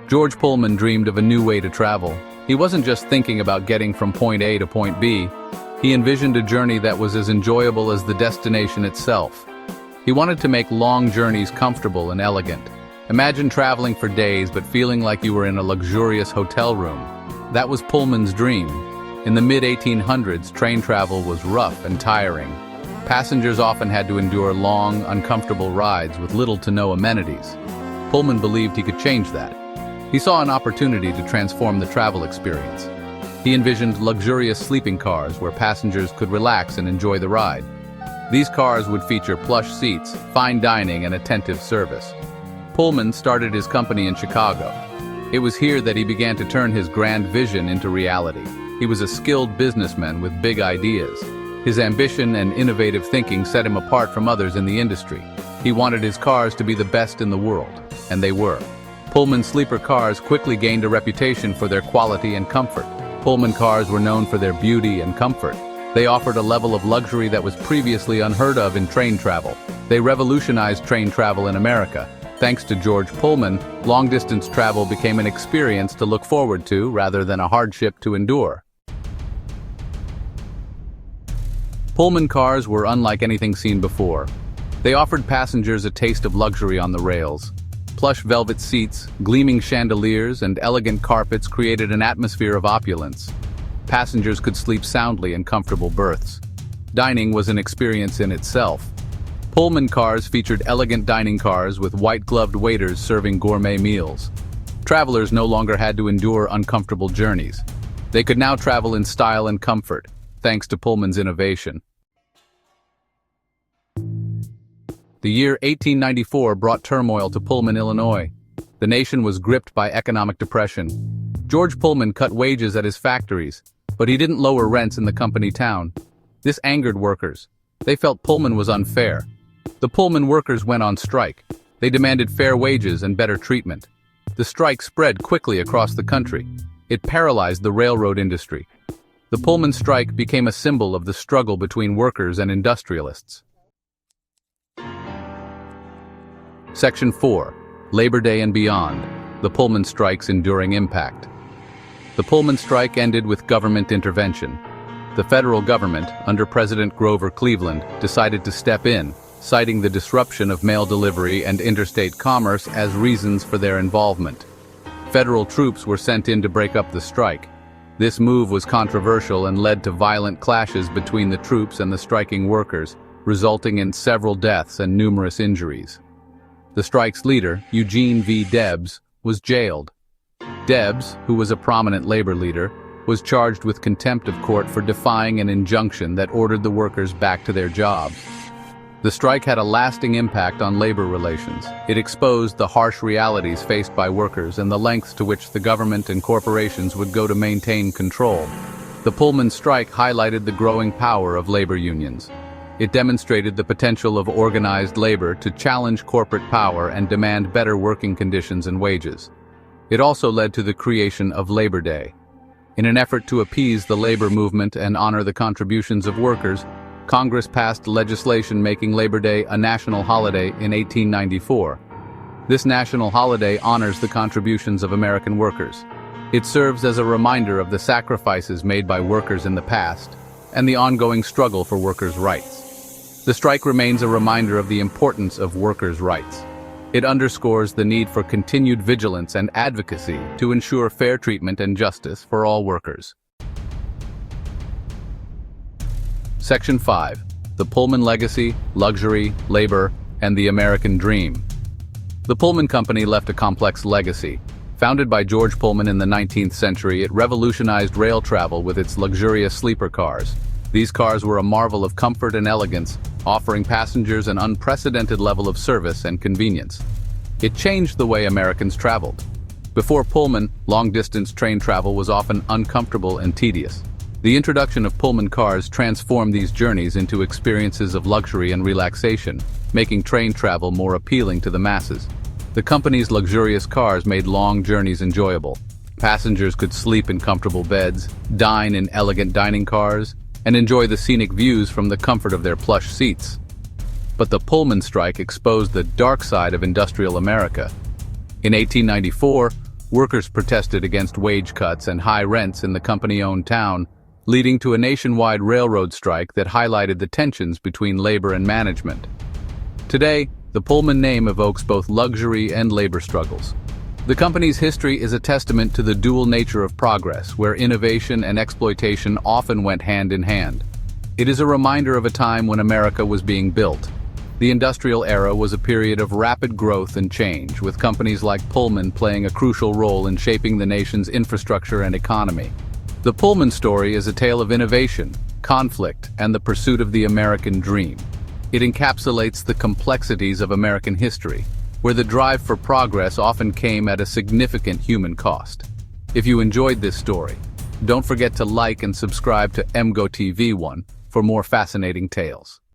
George Pullman dreamed of a new way to travel. He wasn't just thinking about getting from point A to point B. He envisioned a journey that was as enjoyable as the destination itself. He wanted to make long journeys comfortable and elegant. Imagine traveling for days but feeling like you were in a luxurious hotel room. That was Pullman's dream. In the mid-1800s, train travel was rough and tiring. Passengers often had to endure long, uncomfortable rides with little to no amenities. Pullman believed he could change that. He saw an opportunity to transform the travel experience. He envisioned luxurious sleeping cars where passengers could relax and enjoy the ride. These cars would feature plush seats, fine dining, and attentive service. Pullman started his company in Chicago. It was here that he began to turn his grand vision into reality. He was a skilled businessman with big ideas. His ambition and innovative thinking set him apart from others in the industry. He wanted his cars to be the best in the world, and they were. Pullman sleeper cars quickly gained a reputation for their quality and comfort. Pullman cars were known for their beauty and comfort. They offered a level of luxury that was previously unheard of in train travel. They revolutionized train travel in America. Thanks to George Pullman, long-distance travel became an experience to look forward to rather than a hardship to endure. Pullman cars were unlike anything seen before. They offered passengers a taste of luxury on the rails. Plush velvet seats, gleaming chandeliers, and elegant carpets created an atmosphere of opulence. Passengers could sleep soundly in comfortable berths. Dining was an experience in itself. Pullman cars featured elegant dining cars with white-gloved waiters serving gourmet meals. Travelers no longer had to endure uncomfortable journeys. They could now travel in style and comfort, thanks to Pullman's innovation. The year 1894 brought turmoil to Pullman, Illinois. The nation was gripped by economic depression. George Pullman cut wages at his factories, but he didn't lower rents in the company town. This angered workers. They felt Pullman was unfair. The Pullman workers went on strike. They demanded fair wages and better treatment. The strike spread quickly across the country. It paralyzed the railroad industry. The Pullman strike became a symbol of the struggle between workers and industrialists. Section 4. Labor Day and Beyond. The Pullman Strike's Enduring Impact. The Pullman strike ended with government intervention. The federal government, under President Grover Cleveland, decided to step in, citing the disruption of mail delivery and interstate commerce as reasons for their involvement. Federal troops were sent in to break up the strike. This move was controversial and led to violent clashes between the troops and the striking workers, resulting in several deaths and numerous injuries. The strike's leader, Eugene V. Debs, was jailed. Debs, who was a prominent labor leader, was charged with contempt of court for defying an injunction that ordered the workers back to their jobs. The strike had a lasting impact on labor relations. It exposed the harsh realities faced by workers and the lengths to which the government and corporations would go to maintain control. The Pullman strike highlighted the growing power of labor unions. It demonstrated the potential of organized labor to challenge corporate power and demand better working conditions and wages. It also led to the creation of Labor Day. In an effort to appease the labor movement and honor the contributions of workers, Congress passed legislation making Labor Day a national holiday in 1894. This national holiday honors the contributions of American workers. It serves as a reminder of the sacrifices made by workers in the past and the ongoing struggle for workers' rights. The strike remains a reminder of the importance of workers' rights. It underscores the need for continued vigilance and advocacy to ensure fair treatment and justice for all workers. Section 5. The Pullman Legacy, Luxury, Labor, and the American Dream. The Pullman Company left a complex legacy. Founded by George Pullman in the 19th century, it revolutionized rail travel with its luxurious sleeper cars. These cars were a marvel of comfort and elegance, offering passengers an unprecedented level of service and convenience. It changed the way Americans traveled. Before Pullman, long-distance train travel was often uncomfortable and tedious. The introduction of Pullman cars transformed these journeys into experiences of luxury and relaxation, making train travel more appealing to the masses. The company's luxurious cars made long journeys enjoyable. Passengers could sleep in comfortable beds, dine in elegant dining cars, and enjoy the scenic views from the comfort of their plush seats. But the Pullman strike exposed the dark side of industrial America. In 1894, Workers protested against wage cuts and high rents in the company-owned town, leading to a nationwide railroad strike that highlighted the tensions between labor and management. Today, the Pullman name evokes both luxury and labor struggles. The company's history is a testament to the dual nature of progress, where innovation and exploitation often went hand in hand. It is a reminder of a time when America was being built. The industrial era was a period of rapid growth and change, with companies like Pullman playing a crucial role in shaping the nation's infrastructure and economy. The Pullman story is a tale of innovation, conflict, and the pursuit of the American dream. It encapsulates the complexities of American history, where the drive for progress often came at a significant human cost. If you enjoyed this story, don't forget to like and subscribe to emgotv1 for more fascinating tales.